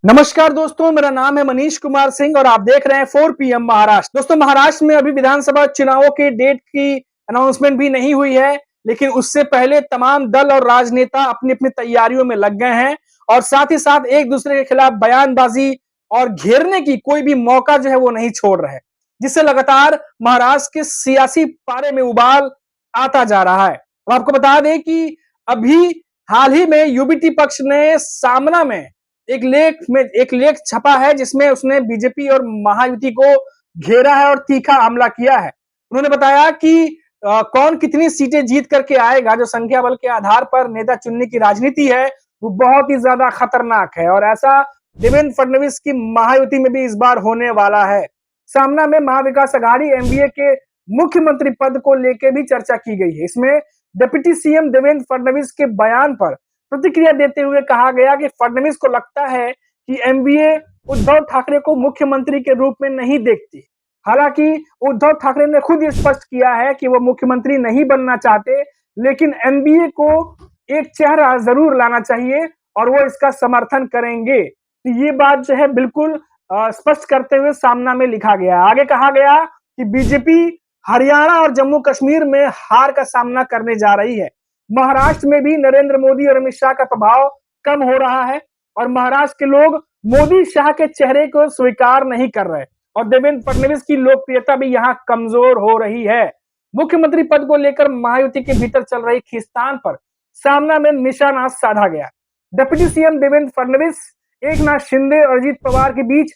नमस्कार दोस्तों, मेरा नाम है मनीष कुमार सिंह और आप देख रहे हैं 4 पीएम महाराष्ट्र। दोस्तों, महाराष्ट्र में अभी विधानसभा चुनावों के डेट की अनाउंसमेंट भी नहीं हुई है, लेकिन उससे पहले तमाम दल और राजनेता अपनी अपनी तैयारियों में लग गए हैं और साथ ही साथ एक दूसरे के खिलाफ बयानबाजी और घेरने की कोई भी मौका जो है वो नहीं छोड़ रहे, जिससे लगातार महाराष्ट्र के सियासी पारे में उबाल आता जा रहा है। अब आपको बता दें कि अभी हाल ही में यूबीटी पक्ष ने सामना में एक लेख छपा है जिसमें उसने बीजेपी और महायुति को घेरा है और तीखा हमला किया है। उन्होंने बताया कि कौन कितनी सीटें जीत करके आएगा, जो संख्या बल के आधार पर नेता चुनने की राजनीति है वो बहुत ही ज्यादा खतरनाक है और ऐसा देवेंद्र फडणवीस की महायुति में भी इस बार होने वाला है। सामना में महाविकास अघाड़ी एमवीए के मुख्यमंत्री पद को लेकर भी चर्चा की गई है। इसमें डिप्टी सीएम देवेंद्र फडणवीस के बयान पर प्रतिक्रिया देते हुए कहा गया कि फडणवीस को लगता है कि एमवीए उद्धव ठाकरे को मुख्यमंत्री के रूप में नहीं देखती। हालांकि उद्धव ठाकरे ने खुद स्पष्ट किया है कि वो मुख्यमंत्री नहीं बनना चाहते, लेकिन एमवीए को एक चेहरा जरूर लाना चाहिए और वो इसका समर्थन करेंगे। तो ये बात जो है बिल्कुल स्पष्ट करते हुए सामना में लिखा गया। आगे कहा गया कि बीजेपी हरियाणा और जम्मू कश्मीर में हार का सामना करने जा रही है। महाराष्ट्र में भी नरेंद्र मोदी और अमित शाह का प्रभाव कम हो रहा है और महाराष्ट्र के लोग मोदी शाह के चेहरे को स्वीकार नहीं कर रहे और देवेंद्र फडणवीस की लोकप्रियता भी यहाँ कमजोर हो रही है। मुख्यमंत्री पद को लेकर महायुति के भीतर चल रही खींचतान पर सामना में निशाना साधा गया। डिप्टी सीएम देवेंद्र फडणवीस, एकनाथ शिंदे और अजीत पवार के बीच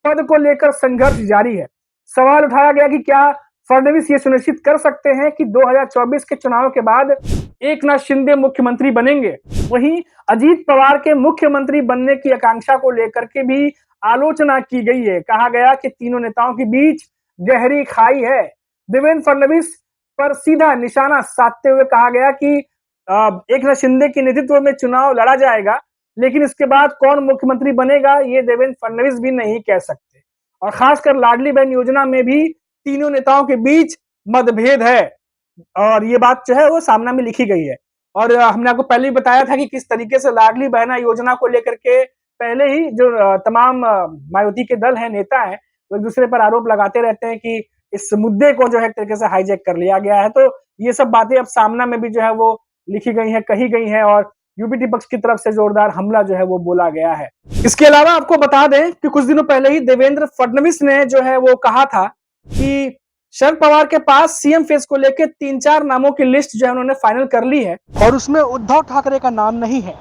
पद को लेकर संघर्ष जारी है। सवाल उठाया गया कि क्या फडणवीस ये सुनिश्चित कर सकते हैं कि 2024 के चुनाव के बाद एकनाथ शिंदे मुख्यमंत्री बनेंगे। वहीं अजीत पवार के मुख्यमंत्री बनने की आकांक्षा को लेकर के भी आलोचना की गई है। कहा गया कि तीनों नेताओं के बीच गहरी खाई है। देवेंद्र फडणवीस पर सीधा निशाना साधते हुए कहा गया कि एकनाथ शिंदे के नेतृत्व में चुनाव लड़ा जाएगा, लेकिन इसके बाद कौन मुख्यमंत्री बनेगा ये देवेंद्र फडणवीस भी नहीं कह सकते। और खासकर लाडली बहन योजना में भी तीनों नेताओं के बीच मतभेद है और ये बात जो है वो सामना में लिखी गई है। और हमने आपको पहले ही बताया था कि किस तरीके से लाडली बहना योजना को लेकर के पहले ही जो तमाम मायावती के दल है, नेता है, वो एक दूसरे पर आरोप लगाते रहते हैं कि इस मुद्दे को जो है एक तरीके से हाईजैक कर लिया गया है। तो ये सब बातें अब सामना में भी जो है वो लिखी गई है, कही गई है और यूबीटी पक्ष की तरफ से जोरदार हमला जो है वो बोला गया है। इसके अलावा आपको बता दें कि कुछ दिनों पहले ही देवेंद्र फडणवीस ने जो है वो कहा था कि शरद पवार के पास सीएम फेस को लेकर 3-4 नामों की लिस्ट जो है उन्होंने फाइनल कर ली है और उसमें उद्धव ठाकरे का नाम नहीं है।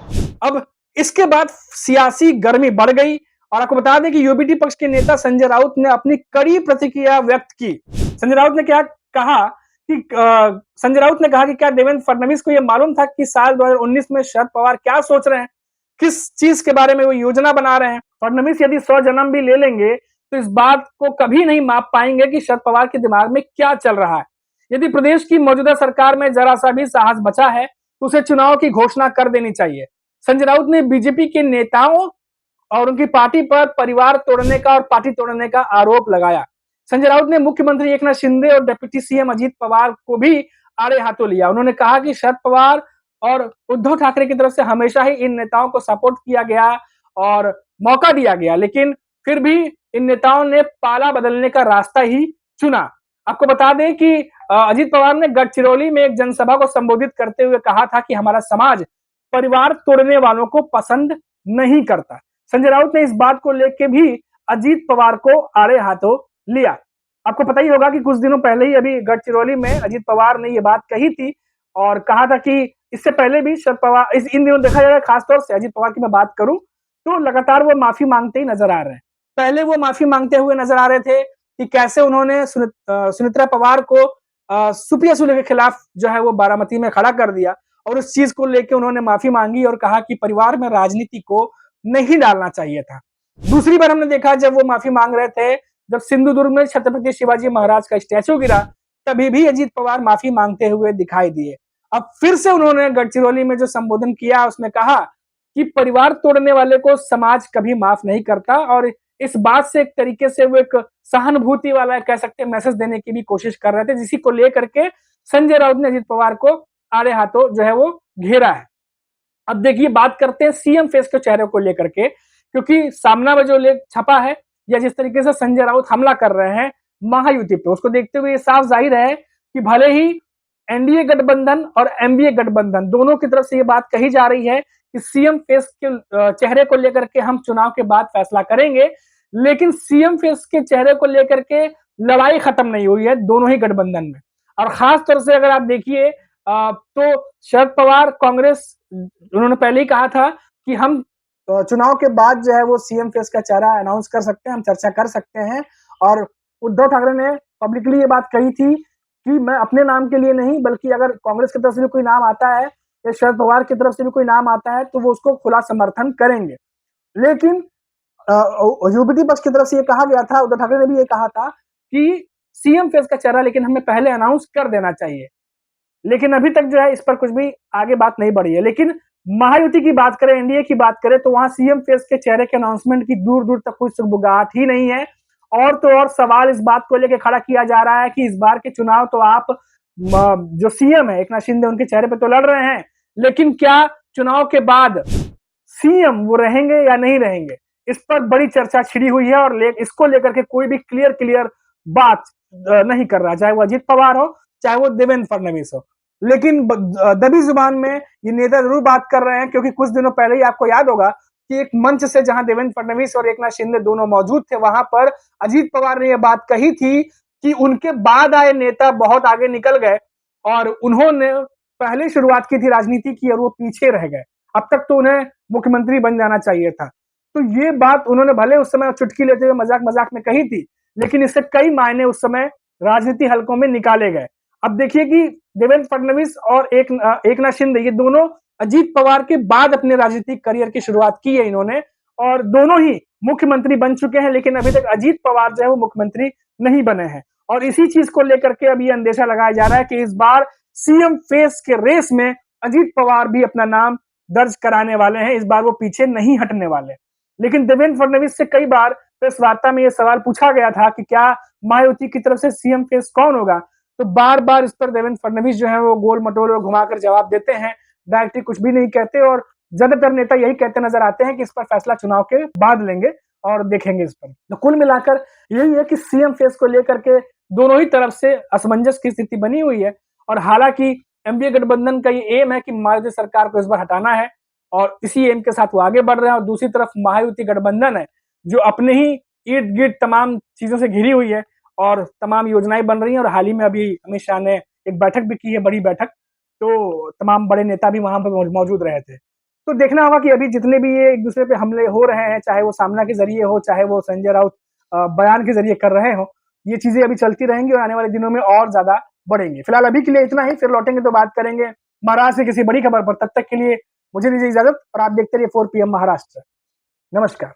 अब इसके बाद सियासी गर्मी बढ़ गई और आपको बता दें कि यूबीटी पक्ष के नेता संजय राउत ने अपनी कड़ी प्रतिक्रिया व्यक्त की। संजय राउत ने क्या कहा कि संजय राउत ने कहा कि क्या देवेंद्र फडणवीस को यह मालूम था कि साल 2019 में शरद पवार क्या सोच रहे हैं, किस चीज के बारे में वो योजना बना रहे हैं। फडणवीस यदि 100 जन्म भी ले लेंगे तो इस बात को कभी नहीं माप पाएंगे कि शरद पवार के दिमाग में क्या चल रहा है। यदि प्रदेश की मौजूदा सरकार में जरा सा भी साहस बचा है तो उसे चुनाव की घोषणा कर देनी चाहिए। संजय राउत ने बीजेपी के नेताओं और उनकी पार्टी पर परिवार तोड़ने का और पार्टी तोड़ने का आरोप लगाया। संजय राउत ने मुख्यमंत्री एकनाथ शिंदे और डिप्टी सीएम अजीत पवार को भी आड़े हाथों लिया। उन्होंने कहा कि शरद पवार और उद्धव ठाकरे की तरफ से हमेशा ही इन नेताओं को सपोर्ट किया गया और मौका दिया गया, लेकिन फिर भी इन नेताओं ने पाला बदलने का रास्ता ही चुना। आपको बता दें कि अजीत पवार ने गढ़चिरौली में एक जनसभा को संबोधित करते हुए कहा था कि हमारा समाज परिवार तोड़ने वालों को पसंद नहीं करता। संजय राउत ने इस बात को लेकर भी अजीत पवार को आड़े हाथों लिया। आपको पता ही होगा कि कुछ दिनों पहले ही अभी गढ़चिरौली में अजीत पवार ने ये बात कही थी और कहा था कि इससे पहले भी शरद पवार इन दिनों देखा जाएगा, खासतौर से अजीत पवार की मैं बात करूं तो लगातार वो माफी मांगते ही नजर आ रहे हैं। पहले वो माफी मांगते हुए नजर आ रहे थे कि कैसे उन्होंने सुनेत्रा पवार को सुप्रिया सुले के खिलाफ जो है वो बारामती में खड़ा कर दिया और उस चीज को लेकर उन्होंने माफी मांगी और कहा कि परिवार में राजनीति को नहीं डालना चाहिए था। दूसरी बार हमने देखा जब वो माफी मांग रहे थे, जब सिंधुदुर्ग में छत्रपति शिवाजी महाराज का स्टैचू गिरा, तभी भी अजीत पवार माफी मांगते हुए दिखाई दिए। अब फिर से उन्होंने गढ़चिरौली में जो संबोधन किया उसमें कहा कि परिवार तोड़ने वाले को समाज कभी माफ नहीं करता और इस बात से एक तरीके से वो एक सहानुभूति वाला कह सकते हैं मैसेज देने की भी कोशिश कर रहे थे, जिसी को लेकर के संजय राउत ने अजीत पवार को आड़े हाथों जो है वो घेरा है। अब देखिए बात करते हैं सीएम फेस के चेहरे को लेकर के क्योंकि सामना में जो लेख छपा है या जिस तरीके से संजय राउत हमला कर रहे हैं महायुति पे, उसको देखते हुए ये साफ जाहिर है कि भले ही एनडीए गठबंधन और एमबीए गठबंधन दोनों की तरफ से ये बात कही जा रही है कि सीएम फेस के चेहरे को लेकर के हम चुनाव के बाद फैसला करेंगे, लेकिन सीएम फेस के चेहरे को लेकर के लड़ाई खत्म नहीं हुई है दोनों ही गठबंधन में। और खास तौर से अगर आप देखिए तो शरद पवार कांग्रेस, उन्होंने पहले ही कहा था कि हम चुनाव के बाद जो है वो सीएम फेस का चेहरा अनाउंस कर सकते हैं, हम चर्चा कर सकते हैं। और उद्धव ठाकरे ने पब्लिकली ये बात कही थी कि मैं अपने नाम के लिए नहीं, बल्कि अगर कांग्रेस की तरफ से भी कोई नाम आता है या शरद पवार की तरफ से भी कोई नाम आता है तो वो उसको खुला समर्थन करेंगे। लेकिन यूपीटी पक्ष की तरफ से ये कहा गया था, उद्धव ठाकरे ने भी ये कहा था कि सीएम फेस का चेहरा लेकिन हमें पहले अनाउंस कर देना चाहिए। लेकिन अभी तक जो है इस पर कुछ भी आगे बात नहीं बढ़ी है। लेकिन महायुति की बात करें, एनडीए की बात करें, तो वहां सीएम फेस के चेहरे के अनाउंसमेंट की दूर दूर तक कोई सुगबुगाहट ही नहीं है। और तो और सवाल इस बात को लेकर खड़ा किया जा रहा है कि इस बार के चुनाव तो आप जो सीएम है एकनाथ शिंदे उनके चेहरे पे तो लड़ रहे हैं, लेकिन क्या चुनाव के बाद सीएम वो रहेंगे या नहीं रहेंगे, इस पर बड़ी चर्चा छिड़ी हुई है। और इसको लेकर के कोई भी क्लियर बात नहीं कर रहा, चाहे वो अजीत पवार हो चाहे वो देवेंद्र फडणवीस हो। लेकिन दबी जुबान में ये नेता जरूर बात कर रहे हैं, क्योंकि कुछ दिनों पहले ही आपको याद होगा कि एक मंच से जहां देवेंद्र फडणवीस और एकनाथ शिंदे दोनों मौजूद थे, वहां पर अजीत पवार ने यह बात कही थी कि उनके बाद आए नेता बहुत आगे निकल गए और उन्होंने पहले शुरुआत की थी राजनीति की और वो पीछे रह गए, अब तक तो उन्हें मुख्यमंत्री बन जाना चाहिए था। तो ये बात उन्होंने भले उस समय चुटकी लेते हुए मजाक में कही थी, लेकिन इससे कई मायने उस समय राजनीति हलकों में निकाले गए। अब देखिए कि देवेंद्र फडणवीस और एकनाथ शिंदे ये दोनों अजीत पवार के बाद अपने राजनीतिक करियर की शुरुआत की है इन्होंने, और दोनों ही मुख्यमंत्री बन चुके हैं, लेकिन अभी तक अजीत पवार जो है वो मुख्यमंत्री नहीं बने हैं। और इसी चीज को लेकर के अब ये अंदेशा लगाया जा रहा है कि इस बार सीएम फेस के रेस में अजीत पवार भी अपना नाम दर्ज कराने वाले हैं, इस बार वो पीछे नहीं हटने वाले। लेकिन देवेंद्र फडणवीस से कई बार प्रेस वार्ता में यह सवाल पूछा गया था कि क्या महायुति की तरफ से सीएम फेस कौन होगा, तो बार बार इस पर देवेंद्र फडणवीस जो है वो गोल मटोल और घुमाकर जवाब देते हैं, डायरेक्टली कुछ भी नहीं कहते। और ज्यादातर नेता यही कहते नजर आते हैं कि इस पर फैसला चुनाव के बाद लेंगे और देखेंगे इस पर। तो कुल मिलाकर यही है कि सीएम फेस को लेकर के दोनों ही तरफ से असमंजस की स्थिति बनी हुई है। और हालांकि एमबीए गठबंधन का ये एम है कि महायुति सरकार को इस बार हटाना है और इसी एम के साथ वो आगे बढ़ रहे हैं। और दूसरी तरफ महायुति गठबंधन है जो अपने ही इर्द गिर्द तमाम चीजों से घिरी हुई है और तमाम योजनाएं बन रही हैं। और हाल ही में अभी अमित शाह ने एक बैठक भी की है, बड़ी बैठक, तो तमाम बड़े नेता भी वहां पर मौजूद रहे थे। तो देखना होगा कि अभी जितने भी ये एक दूसरे पे हमले हो रहे हैं, चाहे वो सामना के जरिए हो चाहे वो संजय राउत बयान के जरिए कर रहे हो, ये चीजें अभी चलती रहेंगी और आने वाले दिनों में और ज्यादा बढ़ेंगी। फिलहाल अभी के लिए इतना ही, फिर लौटेंगे तो बात करेंगे महाराष्ट्र से किसी बड़ी खबर पर। तब तक के लिए मुझे दीजिए इजाजत और आप देखते रहिए 4 PM महाराष्ट्र। नमस्कार।